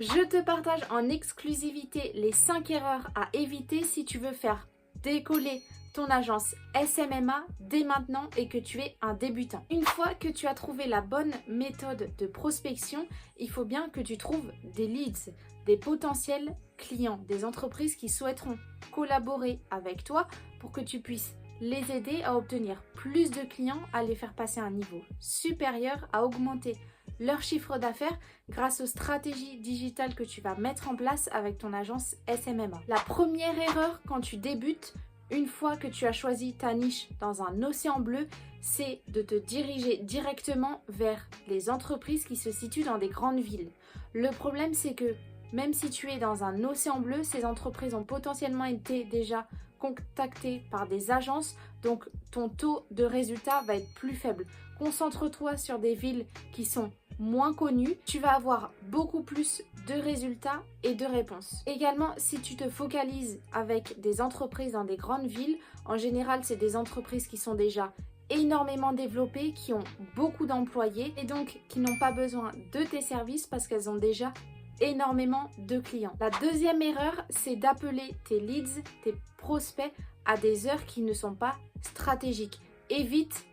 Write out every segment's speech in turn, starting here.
Je te partage en exclusivité les 5 erreurs à éviter si tu veux faire décoller ton agence SMMA dès maintenant et que tu es un débutant. Une fois que tu as trouvé la bonne méthode de prospection, il faut bien que tu trouves des leads, des potentiels clients, des entreprises qui souhaiteront collaborer avec toi pour que tu puisses les aider à obtenir plus de clients, à les faire passer à un niveau supérieur, à augmenter leur chiffre d'affaires grâce aux stratégies digitales que tu vas mettre en place avec ton agence SMMA. La première erreur quand tu débutes, une fois que tu as choisi ta niche dans un océan bleu, c'est de te diriger directement vers les entreprises qui se situent dans des grandes villes. Le problème, c'est que même si tu es dans un océan bleu, ces entreprises ont potentiellement été déjà contactées par des agences, donc ton taux de résultat va être plus faible. Concentre-toi sur des villes qui sont moins connues, tu vas avoir beaucoup plus de résultats et de réponses. Également, si tu te focalises avec des entreprises dans des grandes villes, en général, c'est des entreprises qui sont déjà énormément développées, qui ont beaucoup d'employés et donc qui n'ont pas besoin de tes services parce qu'elles ont déjà énormément de clients. La deuxième erreur, c'est d'appeler tes leads, tes prospects à des heures qui ne sont pas stratégiques. Évite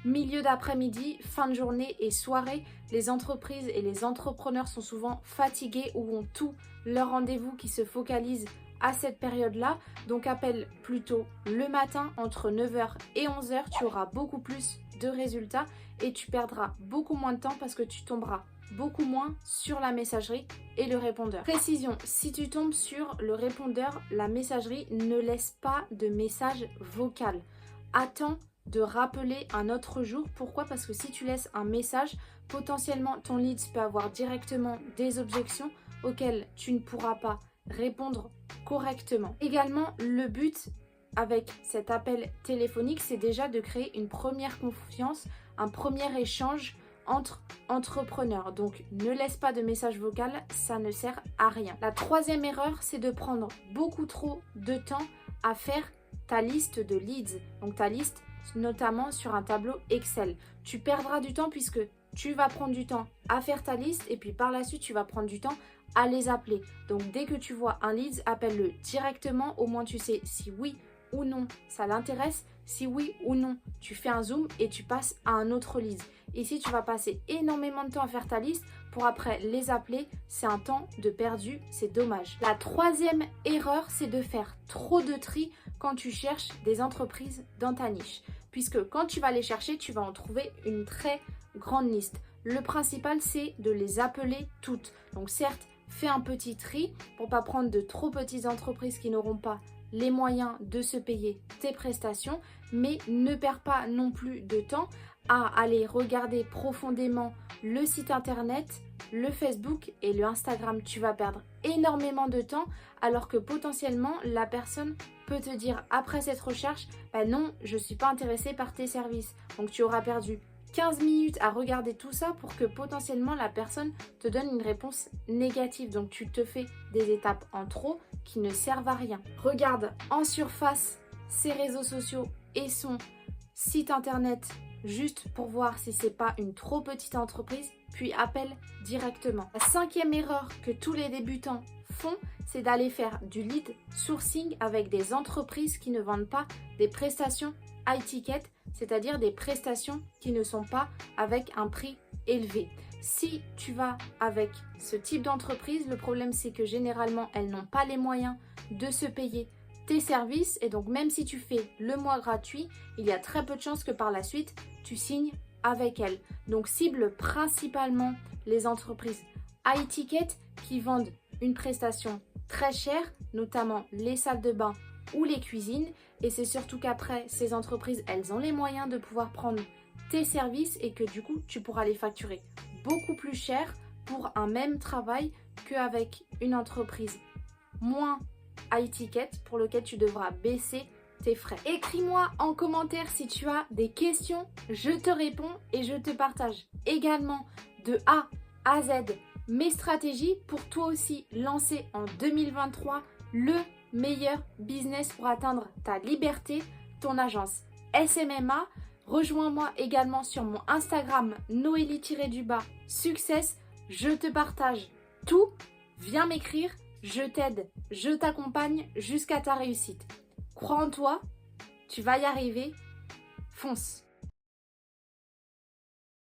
milieu d'après-midi, fin de journée et soirée. Les entreprises et les entrepreneurs sont souvent fatigués ou ont tous leurs rendez-vous qui se focalisent à cette période-là. Donc appelle plutôt le matin entre 9h et 11h. Tu auras beaucoup plus de résultats et tu perdras beaucoup moins de temps parce que tu tomberas beaucoup moins sur la messagerie et le répondeur. Précision, si tu tombes sur le répondeur, la messagerie, ne laisse pas de message vocal. Attends de rappeler un autre jour. Pourquoi? Parce que si tu laisses un message, potentiellement ton lead peut avoir directement des objections auxquelles tu ne pourras pas répondre correctement. Également, le but avec cet appel téléphonique, c'est déjà de créer une première confiance, un premier échange entre entrepreneurs. Donc ne laisse pas de message vocal, ça ne sert à rien. La troisième erreur, c'est de prendre beaucoup trop de temps à faire ta liste de leads. Donc ta liste notamment sur un tableau Excel. Tu perdras du temps puisque tu vas prendre du temps à faire ta liste et puis par la suite tu vas prendre du temps à les appeler. Donc dès que tu vois un lead, appelle-le directement, au moins tu sais si oui ou non ça l'intéresse, si oui ou non tu fais un zoom et tu passes à un autre lead. Ici tu vas passer énormément de temps à faire ta liste pour après les appeler, c'est un temps de perdu, c'est dommage. La troisième erreur, c'est de faire trop de tri quand tu cherches des entreprises dans ta niche. Puisque quand tu vas les chercher, tu vas en trouver une très grande liste. Le principal, c'est de les appeler toutes. Donc certes, fais un petit tri pour pas prendre de trop petites entreprises qui n'auront pas les moyens de se payer tes prestations, mais ne perds pas non plus de temps à aller regarder profondément le site internet, le Facebook et le Instagram. Tu vas perdre énormément de temps alors que potentiellement la personne peut te dire après cette recherche, bah non, je ne suis pas intéressée par tes services. Donc tu auras perdu 15 minutes à regarder tout ça pour que potentiellement la personne te donne une réponse négative. Donc tu te fais des étapes en trop qui ne servent à rien. Regarde en surface ses réseaux sociaux et son site internet juste pour voir si c'est pas une trop petite entreprise, puis appelle directement. La cinquième erreur que tous les débutants font, c'est d'aller faire du lead sourcing avec des entreprises qui ne vendent pas des prestations high ticket, c'est-à-dire des prestations qui ne sont pas avec un prix élevé. Si tu vas avec ce type d'entreprise, le problème c'est que généralement elles n'ont pas les moyens de se payer tes services et donc même si tu fais le mois gratuit, il y a très peu de chances que par la suite tu signes avec elles. Donc cible principalement les entreprises high ticket qui vendent une prestation très chère, notamment les salles de bain ou les cuisines, et c'est surtout qu'après ces entreprises elles ont les moyens de pouvoir prendre tes services et que du coup tu pourras les facturer beaucoup plus cher pour un même travail qu'avec une entreprise moins high ticket pour lequel tu devras baisser tes frais. Écris-moi en commentaire si tu as des questions, je te réponds et je te partage également de A à Z mes stratégies pour toi aussi lancer en 2023 le meilleur business pour atteindre ta liberté, ton agence SMMA. Rejoins-moi également sur mon Instagram Noélie-Success. Je te partage tout. viens m'écrire, je t'aide, je t'accompagne jusqu'à ta réussite. Crois en toi, tu vas y arriver, fonce.